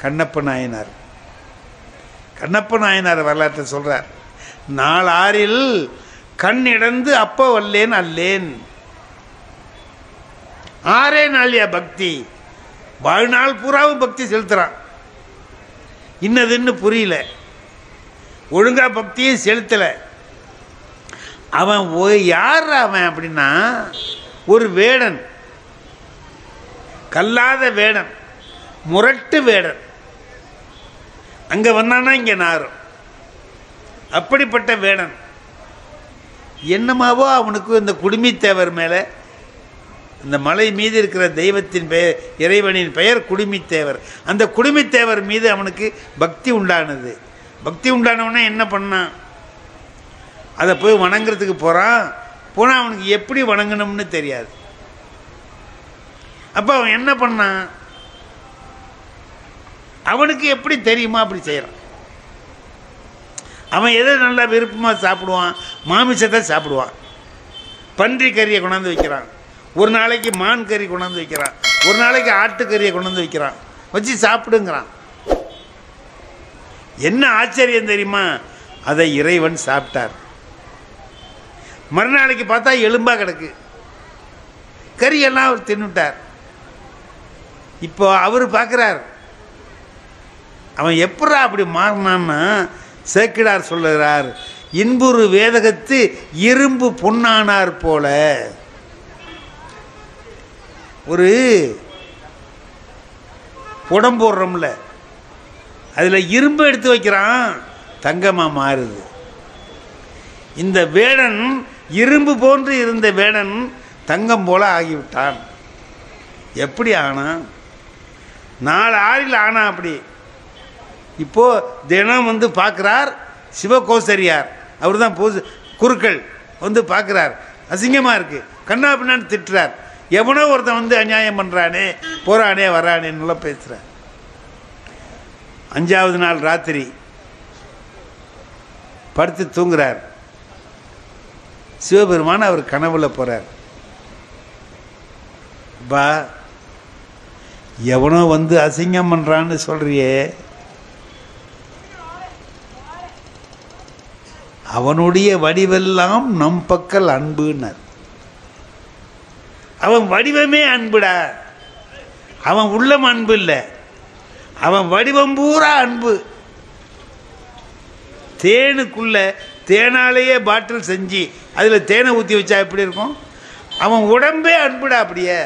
கண்ணப்ப நாயனார். கண்ணப்ப நாயனார் வரலாற்றை சொல்கிறார். 4 ஆறில் கண் இடந்து அப்போ வல்லேன் அல்லேன். 6 நாளியா பக்தி. வாழ்நாள் பூராவும் பக்தி செலுத்துகிறான். இன்னதுன்னு புரியல, ஒழுங்கா பக்தியும் செலுத்தலை. அவன் யார் அவன் அப்படின்னா, ஒரு வேடன், கல்லாத வேடன், முரட்டு வேடன். அங்கே வந்தானா இங்கே நாரும். அப்படிப்பட்ட வேடன். என்னமாவோ அவனுக்கு இந்த குடுமித்தேவர் மேலே, இந்த மலை மீது இருக்கிற தெய்வத்தின் பெயர், இறைவனின் பெயர் குடுமித்தேவர். அந்த குடுமித்தேவர் மீது அவனுக்கு பக்தி உண்டானது. பக்தி உண்டானவனே என்ன பண்ணான், அதை போய் வணங்குறதுக்கு போகிறான். போனால் அவனுக்கு எப்படி வணங்கணும்னு தெரியாது. அப்போ அவன் என்ன பண்ணான், அவனுக்கு எப்படி தெரியுமா அப்படி செய்கிறான். அவன் எதை நல்லா விருப்பமாக சாப்பிடுவான், மாமிசத்தை சாப்பிடுவான். பன்றி கறியை கொண்டாந்து வைக்கிறான், ஒரு நாளைக்கு மான் கறி கொண்டாந்து வைக்கிறான், ஒரு நாளைக்கு ஆட்டுக்கறியை கொண்டாந்து வைக்கிறான், வச்சு சாப்பிடுங்கிறான். என்ன ஆச்சரியம் தெரியுமா, அதை இறைவன் சாப்பிட்டார். மறுநாளைக்கு பார்த்தா எலும்பாக கிடக்கு, கறியெல்லாம் அவர் தின்னுட்டார். இப்போ அவர் பார்க்குறார், அவன் எப்படா அப்படி மாறினான்னா, சேக்கிழார் சொல்லுகிறார், இன்புறு வேதகத்து இரும்பு பொன்னானார் போல. ஒரு புடம் போடுறோம்ல, அதில் இரும்பு எடுத்து வைக்கிறான், தங்கமாக மாறுது. இந்த வேடன், இரும்பு போன்று இருந்த வேடன் தங்கம் போல ஆகிவிட்டான். எப்படி ஆனான், 4 ஆறில் ஆனா அப்படி. இப்போது தினம் வந்து பார்க்குறார் சிவகோசரியார், அவர் தான் குருக்கள் வந்து பார்க்குறார். அசிங்கமாக இருக்குது, கண்ணா பின்னான்னு திட்டுறார். எவனோ ஒருத்தன் வந்து அநியாயம் பண்ணுறானே, போகிறானே வரானேன்னு பேசுகிறார். 5ஆவது நாள் ராத்திரி படுத்து தூங்குறார். சிவபெருமான் அவர் கனவுல போகிறார். பா, எவனோ வந்து அசிங்கம் பண்ணுறான்னு சொல்கிறியே, அவனுடைய வடிவெல்லாம் நம் பக்கல் அன்புன்னார். அவன் வடிவமே அன்புடா, அவன் உள்ளம் அன்பு இல்லை, அவன் வடிவம் பூரா அன்பு. தேனுக்குள்ள தேனாலேயே பாட்டில் செஞ்சு அதில் தேனை ஊற்றி வச்சா எப்படி இருக்கும், அவன் உடம்பே அன்புடா. அப்படியே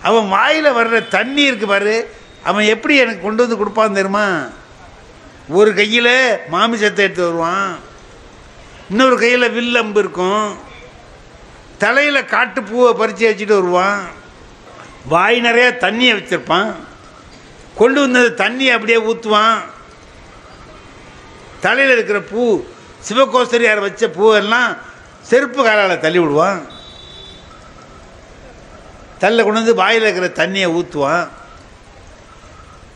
அவன் வாயில் வர்ற தண்ணி இருக்கு பாரு, அவன் எப்படி எனக்கு கொண்டு வந்து கொடுப்பான் தெரியுமா, ஒரு கையில் மாமிசத்தை எடுத்து வருவான், இன்னொரு கையில் வில்லம்பு இருக்கும், தலையில் காட்டுப்பூவை பறித்து வச்சுட்டு வருவான், வாய் நிறைய தண்ணியை வச்சுருப்பான், கொண்டு வந்தது தண்ணியை அப்படியே ஊற்றுவான். தலையில் இருக்கிற பூ, சிவகோசரியார் வச்ச பூவெல்லாம் செருப்பு காலால் தள்ளி விடுவான். தள்ள கொண்டு வந்து வாயில் இருக்கிற தண்ணியை ஊற்றுவான்.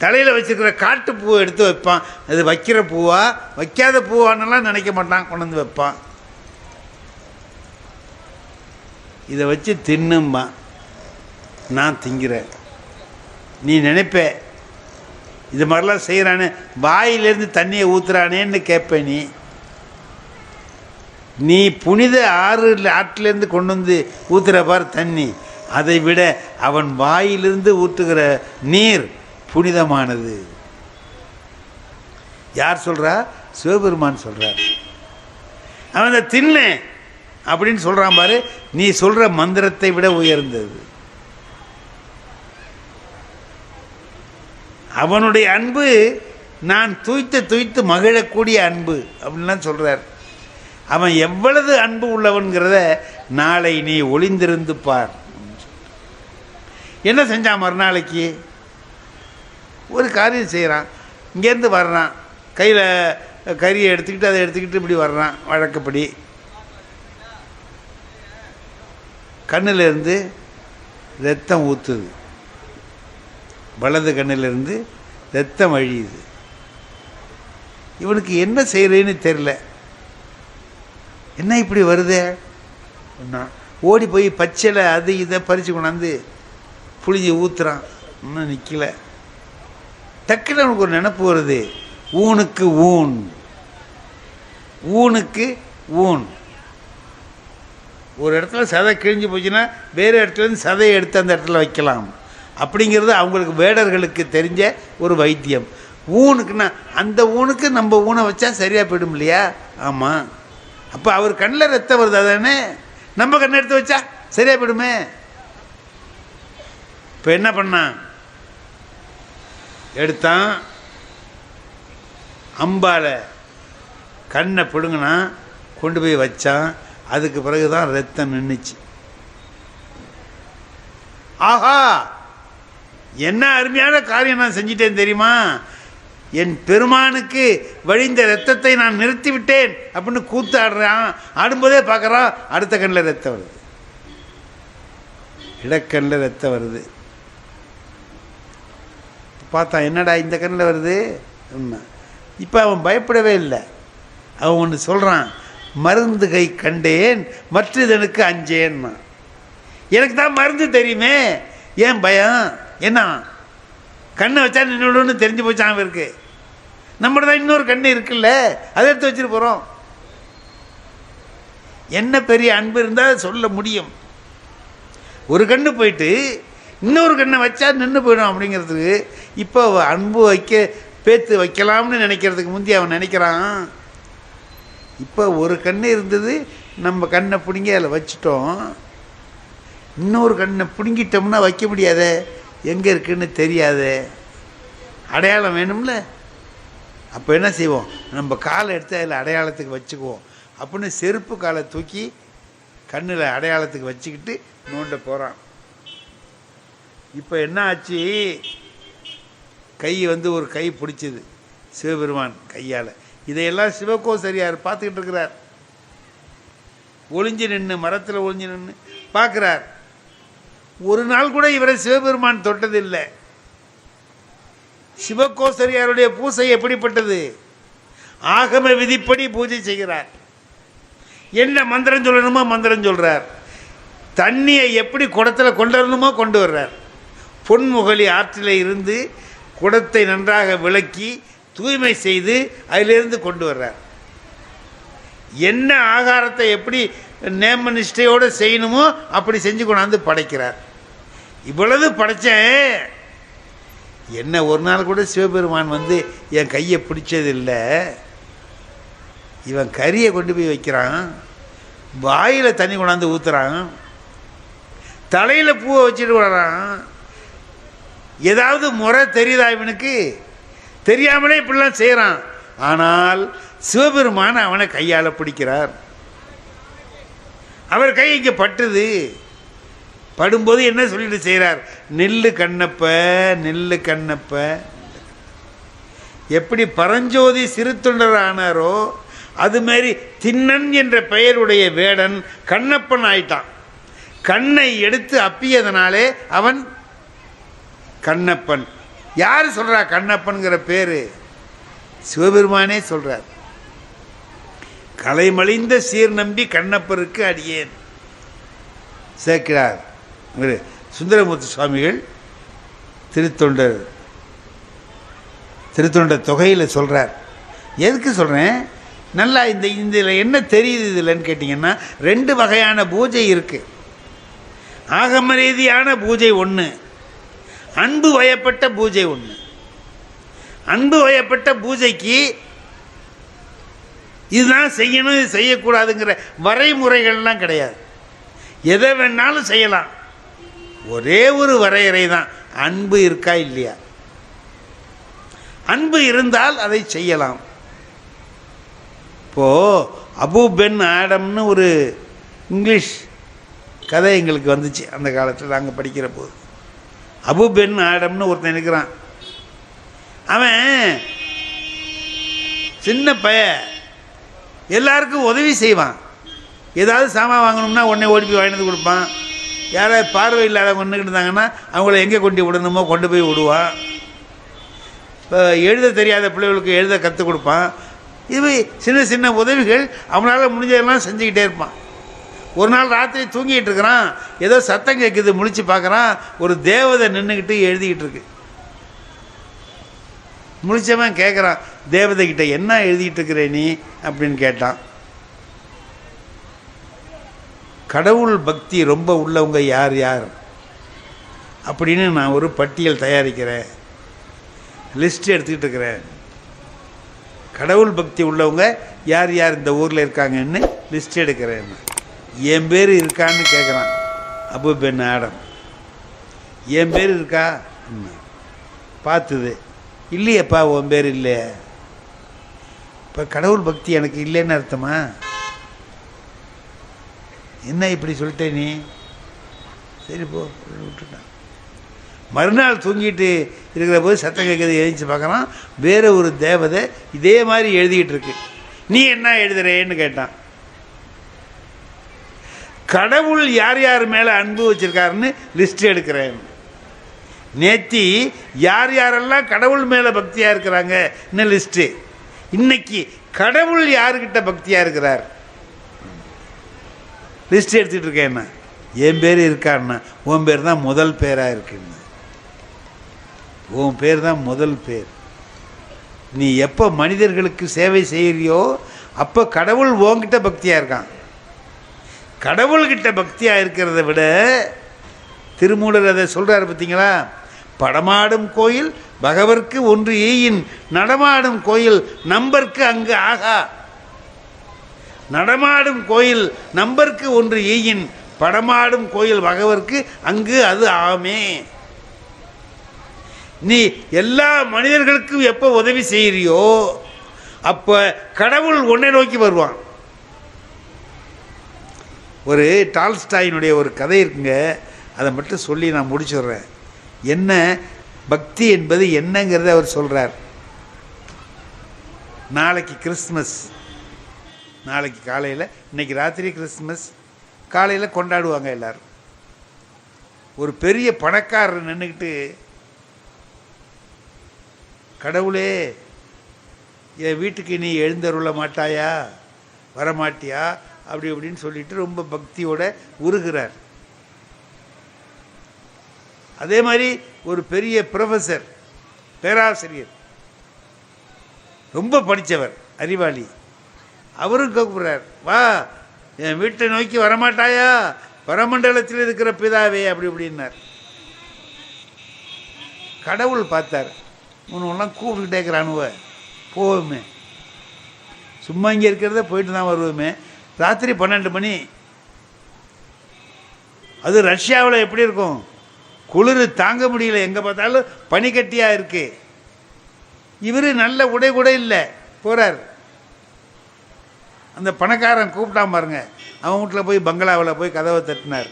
தலையில் வச்சுருக்கிற காட்டு பூவை எடுத்து வைப்பான். அது வைக்கிற பூவா வைக்காத பூவானெல்லாம் நினைக்க மாட்டான், கொண்டு வந்து வைப்பான். இதை வச்சு தின்னும்மா, நான் திங்கிறேன். நீ நினைப்ப இது மாதிரிலாம் செய்கிறானே, வாயிலேருந்து தண்ணியை ஊற்றுறானேன்னு கேட்ப. நீ புனித ஆற்றிலேருந்து கொண்டு வந்து ஊற்றுற பார் தண்ணி, அதை விட அவன் வாயிலிருந்து ஊற்றுகிற நீர் புனிதமானது. யார் சொல்கிறா, சிவபெருமான் சொல்கிறார். அவன் அந்த தின்ன அப்படின்னு சொல்கிறான் பாரு, நீ சொல்கிற மந்திரத்தை விட உயர்ந்தது. அவனுடைய அன்பு நான் துய்த்து மகிழக்கூடிய அன்பு அப்படின்லாம் சொல்கிறார். அவன் எவ்வளவு அன்பு உள்ளவன்கிறத நாளை நீ ஒளிந்திருந்து பார். என்ன செஞ்சான், மறுநாளைக்கு ஒரு காரியம் செய்கிறான். இங்கேருந்து வர்றான், கையில் கறியை எடுத்துக்கிட்டு அதை எடுத்துக்கிட்டு இப்படி வர்றான். வழக்கப்படி கண்ணிலிருந்து ரத்தம் ஊற்றுது, வலது கண்ணிலிருந்து ரத்தம் வழியுது. இவனுக்கு என்ன செய்கிறேன்னு தெரில. என்ன இப்படி வருதே, ஓடி போய் பச்சையில் அது இதை பறித்து கொண்டாந்து புளிஞ்சி ஊற்றுறான். இன்னும் நிற்கலை. டக்குன்னு அவனுக்கு ஒரு நினப்பு வருது, ஊனுக்கு ஊன், ஊனுக்கு ஊன். ஒரு இடத்துல சதை கிழிஞ்சு போச்சுன்னா வேறு இடத்துலேருந்து சதையை எடுத்து அந்த இடத்துல வைக்கலாம் அப்படிங்கிறது அவங்களுக்கு வேடர்களுக்கு தெரிஞ்ச ஒரு வைத்தியம். ஊனுக்குன்னா அந்த ஊனுக்கு நம்ம ஊனை வச்சா சரியாக போயிடும் இல்லையா? ஆமாம். அப்போ அவர் கண்ணில் ரத்தம் வருது, அதானே நம்ம கண்ணை எடுத்து வச்சா சரியாக போயிடுமே. இப்போ என்ன பண்ணான்? எடுத்தான், அம்பால கண்ணை பிடுங்கினா, கொண்டு போய் வச்சான். அதுக்கு பிறகு தான் ரத்தம் நின்றுச்சு. ஆஹா, என்ன அருமையான காரியம் நான் செஞ்சிட்டேன் தெரியுமா? என் பெருமானுக்கு வழிந்த ரத்தத்தை நான் நிறுத்திவிட்டேன் அப்படின்னு கூத்து ஆடுறான். ஆடும்போதே பார்க்குறான், அடுத்த கண்ணில் ரத்தம் வருது, இடக்கண்ணில் ரத்தம் வருது. பார்த்தா என்னடா இந்த கண்ணில் வருது? இப்போ அவன் பயப்படவே இல்லை. அவன் ஒன்று சொல்கிறான், மருந்து கை கண்டேன் மற்றதனுக்கு அஞ்சேன்னா. எனக்கு தான் மருந்து தெரியுமே, ஏன் பயம்? என்ன கண்ணை வச்சா நின்றுன்னு தெரிஞ்சு போச்சான் அவருக்கு. நம்மகிட்ட தான் இன்னொரு கண்ணு இருக்குல்ல, அதை எடுத்து வச்சுட்டு போகிறோம். என்ன பெரிய அன்பு இருந்தால் சொல்ல முடியும். ஒரு கண்ணு போயிட்டு இன்னொரு கண்ணை வச்சா நின்று போயிடும் அப்படிங்கிறதுக்கு இப்போ அன்பு பேத்து வைக்கலாம்னு நினைக்கிறதுக்கு முந்தி அவன் நினைக்கிறான், இப்போ ஒரு கண்ணு இருந்தது, நம்ம கண்ணை பிடுங்கி அதில் வச்சிட்டோம், இன்னொரு கண்ணை பிடுங்கிட்டோம்னா வைக்க முடியாதே, எங்கே இருக்குன்னு தெரியாது, அடையாளம் வேணும்ல. அப்போ என்ன செய்வோம்? நம்ம காலை எடுத்து அதில் அடையாளத்துக்கு வச்சுக்குவோம் அப்படின்னு செருப்பு காலை தூக்கி கண்ணில் அடையாளத்துக்கு வச்சுக்கிட்டு நோண்ட போகிறான். இப்போ என்ன ஆச்சு? கை ஒரு கை பிடிச்சிது சிவபெருமான் கையால். இதையெல்லாம் சிவகோசரியார் பார்த்துக்கிட்டு இருக்கிறார். ஒளிஞ்சு நின்று, மரத்தில் ஒளிஞ்சு நின்று பார்க்குறார். ஒரு நாள் கூட இவரை சிவபெருமான் தொட்டதில்லை. சிவகோசரியாருடைய பூசை எப்படிப்பட்டது? ஆகம விதிப்படி பூஜை செய்கிறார். என்ன மந்திரம் சொல்லணுமோ மந்திரம் சொல்கிறார். தண்ணியை எப்படி குடத்தில் கொண்டு வரணுமோ கொண்டு வர்றார். பொன்முகலி ஆற்றில் இருந்து குடத்தை நன்றாக விளக்கி தூய்மை செய்து அதிலிருந்து கொண்டு வர்றார். என்ன ஆகாரத்தை எப்படி நேம நிஷ்டையோடு செய்யணுமோ அப்படி செஞ்சு கொண்டாந்து படைக்கிறார். இவ்வளவு படைத்தேன், என்ன ஒரு நாள் கூட சிவபெருமான் என் கையை பிடிச்சதில்லை. இவன் கறியை கொண்டு போய் வைக்கிறான், வாயில் தண்ணி கொண்டாந்து ஊற்றுறான், தலையில் பூவை வச்சுட்டு விடுறான். ஏதாவது முறை தெரியுதா இவனுக்கு? தெரியாமலே இப்படிலாம் செய்கிறான். ஆனால் சிவபெருமான் அவனை கையால் பிடிக்கிறார். அவர் கை இங்கே பட்டுது. படும்போது என்ன சொல்லிட்டு செய்கிறார்? நெல்லு கண்ணப்ப, நெல்லு கண்ணப்ப. எப்படி பரஞ்சோதி சிறு தொண்டர் ஆனாரோ அதுமாரி திண்ணன் என்ற பெயருடைய வேடன் கண்ணப்பன் ஆயிட்டான். கண்ணை எடுத்து அப்பியதனாலே அவன் கண்ணப்பன். யார் சொல்றா கண்ணப்பன்கிற பேரு? சிவபெருமானே சொல்றார். கலைமலிந்த சீர் நம்பி கண்ணப்பருக்கு அடியேன் சேர்க்கிறார் சுந்தரமூர்த்தி சுவாமிகள் திருத்தொண்டர் தொகையில் சொல்கிறார். எதுக்கு சொல்கிறேன்? நல்லா இதில் என்ன தெரியுது இதில்ன்னு கேட்டிங்கன்னா, 2 வகையான பூஜை இருக்குது. ஆகம ரீதியான பூஜை ஒன்று, அன்பு வயப்பட்ட பூஜை ஒன்று. அன்பு வயப்பட்ட பூஜைக்கு இதுதான் செய்யணும், இது செய்யக்கூடாதுங்கிற வரைமுறைகள்லாம் கிடையாது. எதை வேணாலும் செய்யலாம். ஒரே ஒரு வரையறை தான், அன்பு இருக்கா இல்லையா. அன்பு இருந்தால் அதை செய்யலாம். இப்போது அபு பென் ஆடம்னு ஒரு இங்கிலீஷ் கதை எங்களுக்கு வந்துச்சு அந்த காலத்தில் நாங்கள் படிக்கிற போது. அபு பென் ஆடம்னு ஒருத்தன் இருக்கிறான். அவன் சின்ன பையன், எல்லாருக்கும் உதவி செய்வான். ஏதாவது சாமான் வாங்கணும்னா உடனே ஓடி போய் வாங்கிட்டு கொடுப்பான். யாராவது பார்வை இல்லாதவங்க நின்றுக்கிட்டு இருந்தாங்கன்னா அவங்கள எங்கே கொண்டு விடணுமோ கொண்டு போய் விடுவான். இப்போ எழுத தெரியாத பிள்ளைகளுக்கு எழுத கற்றுக் கொடுப்பான். இது சின்ன சின்ன உதவிகள் அவனால் முடிஞ்சதெல்லாம் செஞ்சுக்கிட்டே இருப்பான். ஒரு நாள் ராத்திரி தூங்கிட்டு இருக்கிறான், ஏதோ சத்தம் கேட்குது, முழிச்சு பார்க்குறான், ஒரு தேவதை நின்றுக்கிட்டு எழுதிக்கிட்டு இருக்கு. முழிச்சவன் கேட்குறான் தேவதைகிட்ட, என்ன எழுதிட்டு இருக்கிற நீ அப்படின்னு கேட்டான். கடவுள் பக்தி ரொம்ப உள்ளவங்க யார் யார் அப்படின்னு நான் ஒரு பட்டியல் தயாரிக்கிறேன், லிஸ்ட் எடுத்துக்கிட்டு இருக்கிறேன். கடவுள் பக்தி உள்ளவங்க யார் யார் இந்த ஊரில் இருக்காங்கன்னு லிஸ்ட் எடுக்கிறேன். என் பேர் இருக்கான்னு கேட்குறான் அபு பென் ஆடம். என் பேர் இருக்கா பார்த்துது. இல்லையப்பா உன் பேர் இல்லை. இப்போ கடவுள் பக்தி எனக்கு இல்லைன்னு அர்த்தமா? என்ன இப்படி சொல்லிட்டே நீ? சரி போ விட்டுட்டான். மறுநாள் தூங்கிட்டு இருக்கிற போது சத்தம் கேட்குறது எழுதிச்சு பார்க்குறான். வேறு ஒரு தேவதை இதே மாதிரி எழுதிக்கிட்டு இருக்கு. நீ என்ன எழுதுறேன்னு கேட்டான். கடவுள் யார் யார் மேலே அன்பு வச்சிருக்காருன்னு லிஸ்ட் எடுக்கிறேன். நேத்தி யார் யாரெல்லாம் கடவுள் மேலே பக்தியாக இருக்கிறாங்கன்னு லிஸ்ட்டு. இன்னைக்கு கடவுள் யாருக்கிட்ட பக்தியாக இருக்கிறார் லிஸ்ட் எடுத்துகிட்டு இருக்கேன்னா. என் பேர் இருக்கான்னா உன் பேர் தான் முதல் பேராக இருக்குன்னு. உன் பேர் தான் முதல் பேர். நீ எப்போ மனிதர்களுக்கு சேவை செய்கிறியோ அப்போ கடவுள் உன்கிட்ட பக்தியாக இருக்கான். கடவுள்கிட்ட பக்தியாக இருக்கிறத விட திருமூலர் அதை சொல்கிறார் பார்த்தீங்களா, படமாடும் கோயில் பகவர்க்கு ஒன்று ஈயின், நடமாடும் கோயில் நம்பர்க்கு அங்கு ஆகா. நடமாடும் கோயில் நம்பர்க்கு ஒன்று ஈயின், படமாடும் கோயில் பகவர்க்கு அங்கு அது ஆமே. நீ எல்லா மனிதர்களுக்கும் எப்போ உதவி செய்கிறியோ அப்போ கடவுள் உன்னை நோக்கி வருவான். ஒரு டால்ஸ்டாயினுடைய ஒரு கதை இருக்குங்க, அதை மட்டும் சொல்லி நான் முடிச்சுடுறேன். என்ன பக்தி என்பது என்னங்கிறத அவர் சொல்கிறார். நாளைக்கு கிறிஸ்மஸ், நாளைக்கு காலையில், இன்னைக்கு ராத்திரி கிறிஸ்மஸ், காலையில் கொண்டாடுவாங்க எல்லோரும். ஒரு பெரிய பணக்காரர் நின்றுக்கிட்டு, கடவுளே என் வீட்டுக்கு நீ எழுந்தருள மாட்டாயா, வரமாட்டியா அப்படி அப்படின்னு சொல்லிட்டு ரொம்ப பக்தியோட உருகிறார். அதே மாதிரி ஒரு பெரிய ப்ரொஃபஸர், பேராசிரியர், ரொம்ப படித்தவர், அறிவாளி, அவரும் கூப்பிட்றார், வா என் வீட்டை நோக்கி வரமாட்டாயா, பரமண்டலத்தில் இருக்கிற பிதாவே அப்படி இப்படின்னார். கடவுள் பார்த்தார், உன்னெல்லாம் கூப்பிட்டுக்கிட்டே இருக்கிறானுவ, போவோமே, சும்மா இங்கே இருக்கிறத போயிட்டு தான் வருவோமே. ராத்திரி 12 மணி, அது ரஷ்யாவில் எப்படி இருக்கும், குளிர் தாங்க முடியல, எங்கே பார்த்தாலும் பனிக்கட்டியாக இருக்கு. இவர் நல்ல உடை கூட இல்லை, போகிறார். அந்த பணக்காரன் கூப்பிட்டான் பாருங்க, அவன் வீட்டில் போய் பங்களாவில் போய் கதவை தட்டினார்.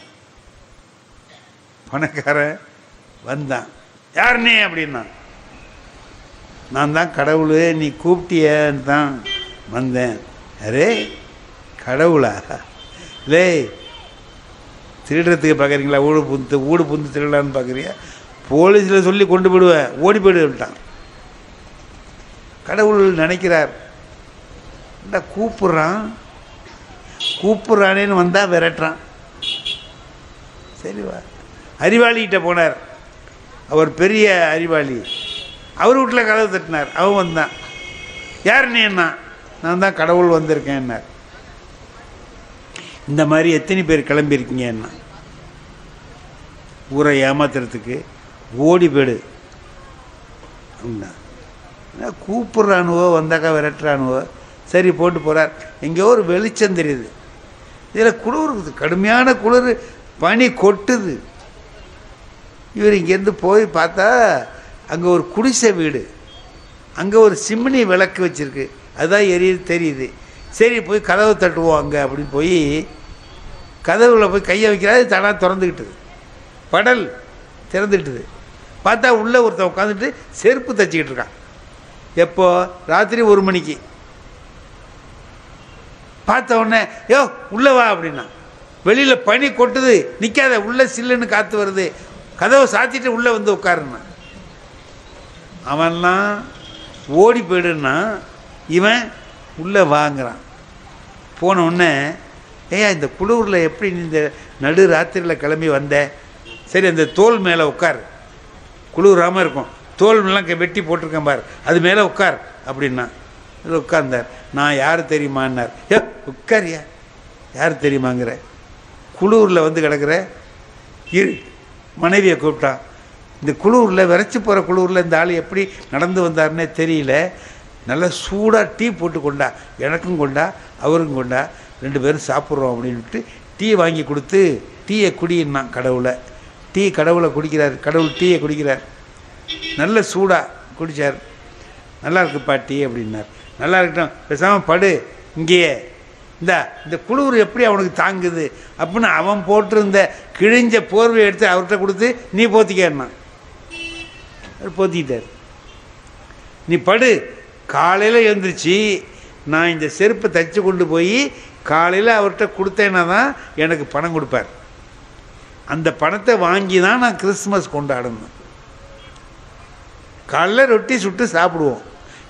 பணக்காரன் வந்தான், யாருன்னே அப்படின்னா, நான் தான் கடவுள், நீ கூப்பிட்டியன்னு தான் வந்தேன். அரே கடவுளா? லே திருடுறதுக்கு பார்க்குறீங்களா, ஊடு புந்து திருடலான்னு பார்க்குறியா, போலீஸில் சொல்லி கொண்டு போயிடுவேன், ஓடி போயிடுவிட்டான். கடவுள் நினைக்கிறார், இந்த கூப்பிட்றானேன்னு வந்தால் விரட்டுறான். சரிவா, அறிவாளிகிட்ட போனார், அவர் பெரிய அறிவாளி, அவர் வீட்டில் கதவு தட்டினார். அவன் வந்தான், யார் நீ? என்ன, நான் தான் கடவுள் வந்திருக்கேன்னார். இந்த மாதிரி எத்தனை பேர் கிளம்பியிருக்கீங்க என்ன ஊரை ஏமாத்துறதுக்கு? ஓடி போய்டு அப்படின்னா, கூப்பிட்றானுவோ, வந்தாக்கா விரட்டுறானுவோ. சரி போட்டு போகிறார். எங்கேயோ ஒரு வெளிச்சம் தெரியுது, இதில் குளிர் இருக்குது, கடுமையான குளிர், பனி கொட்டுது. இவர் இங்கேருந்து போய் பார்த்தா அங்கே ஒரு குடிசை வீடு, அங்கே ஒரு சிம்னி விளக்கு வச்சுருக்கு, அதுதான் எரியுது தெரியுது. சரி போய் கதவை தட்டுவோம் அங்கே அப்படின்னு போய் கதவுல போய் கையை வைக்கிறாரு, தடாக திறந்துக்கிட்டுது, படல் திறந்துக்கிட்டுது. பார்த்தா உள்ளே ஒருத்தன் உட்காந்துட்டு செருப்பு தைச்சிக்கிட்டு இருக்கான். எப்போ? ராத்திரி 1 மணிக்கு. பார்த்த உடனே, யோ உள்ளே வா அப்படின்னா, வெளியில் பனி கொட்டுது, நிற்காத, உள்ளே சில்லுன்னு காற்று வருது, கதவை சாத்திட்டு உள்ளே வந்து உட்காருன்னா. அவன்லாம் ஓடி போயிடுன்னா, இவன் உள்ளே வாங்குறான். போன உடனே, ஏயா இந்த குளூரில் எப்படி நீ இந்த நடு ராத்திரியில் கிளம்பி வந்த? சரி அந்த தோல் மேலே உட்கார், குளிராமல் இருக்கும், தோல்லாம் வெட்டி போட்டிருக்கேன் பார், அது மேலே உட்கார் அப்படின்னா. அது உட்கார்ந்தார். நான் யார் தெரியுமான்னார். உட்காரியா, யார் தெரியுமாங்கிற, குளூரில் வந்து கிடக்கிற இரு. மனைவியை கூப்பிட்டான். இந்த குளூரில், விரைச்சி போகிற குளூரில் இந்த ஆள் எப்படி நடந்து வந்தார்னே தெரியல, நல்லா சூடாக டீ போட்டு கொண்டா, எனக்கும் கொண்டா அவருக்கும் கொண்டா, 2 பேரும் சாப்பிட்றோம் அப்படின்ட்டு டீ வாங்கி கொடுத்து, டீயை குடின்னான். கடவுளை டீ கடவுளை குடிக்கிறார், கடவுள் டீயை குடிக்கிறார். நல்ல சூடாக குடித்தார். நல்லா இருக்குப்பா டீ அப்படின்னார். நல்லா இருக்கட்டும், பேசாமல் படு இங்கேயே, இந்த குளிர் எப்படி அவனுக்கு தாங்குது அப்படின்னு அவன் போட்டிருந்த கிழிஞ்ச போர்வை எடுத்து அவர்கிட்ட கொடுத்து, நீ போத்திக்கன்னா. போத்திக்கிட்டார். நீ படு, காலையில் எழுந்திரிச்சு நான் இந்த செருப்பை தைச்சி கொண்டு போய் காலையில் அவர்கிட்ட கொடுத்தேன்னா தான் எனக்கு பணம் கொடுப்பார். அந்த பணத்தை வாங்கி தான் நான் கிறிஸ்துமஸ் கொண்டாடணும். காலைல ரொட்டி சுட்டு சாப்பிடுவோம்.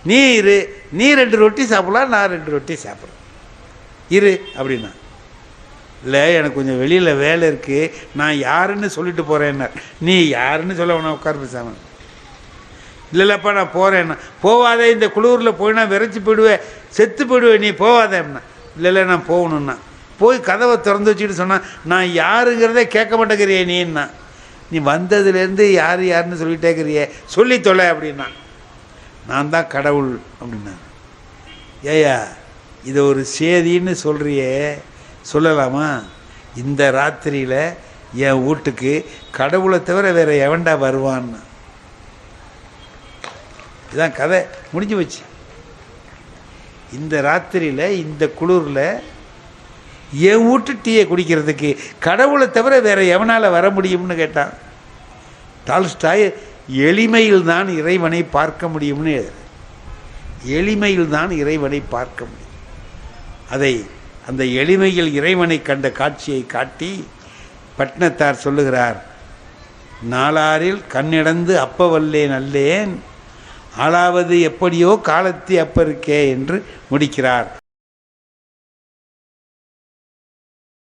நீ இரு, நீ 2 ரொட்டி சாப்பிடலாம், நான் 2 ரொட்டி சாப்பிட்றேன், இரு அப்படின்னா. இல்லை, எனக்கு கொஞ்சம் வெளியில் வேலை இருக்குது, நான் யாருன்னு சொல்லிட்டு போகிறேன்னார். நீ யாருன்னு சொல்ல வேணா, உட்கார் பேசாமல். இல்லைல்லப்பா நான் போகிறேன்னா. போவாதே, இந்த குளூரில் போய் நான் விரைச்சி போயிடுவேன், செத்து போயிடுவேன், நீ போவாதே அப்படின்னா. இல்லை நான் போகணுன்னா. போய் கதவை திறந்து வச்சுக்கிட்டு சொன்னான், நான் யாருங்கிறதே கேட்க மாட்டேங்கிறியே நீன்னா. நீ வந்ததுலேருந்து யார் யாருன்னு சொல்லிட்டே இருக்கிறியே, சொல்லி தொலை அப்படின்னா. நான் தான் கடவுள் அப்படின்னா. ஏயா, இதை ஒரு சேதின்னு சொல்கிறியே, சொல்லலாமா? இந்த ராத்திரியில் என் வீட்டுக்கு கடவுளை தவிர வேறு எவன்டா வருவான்னு. இதுதான் கதை, முடிஞ்சு வச்சு. இந்த ராத்திரியில் இந்த குளிரில் என் வீட்டு டீயை குடிக்கிறதுக்கு கடவுளை தவிர வேறு எவனால் வர முடியும்னு கேட்டான். டால்ஸ்டாய் எளிமையில் தான் இறைவனை பார்க்க முடியும்னு, எளிமையில் தான் இறைவனை பார்க்க முடியும். அதை அந்த எளிமையில் இறைவனை கண்ட காட்சியை காட்டி பட்டினத்தார் சொல்லுகிறார், நாளாரில் கண்ணிடந்து அப்ப வல்லேன் அல்லேன், ஆளாவது எப்படியோ காலத்தி அப்பருக்கே என்று முடிக்கிறார்.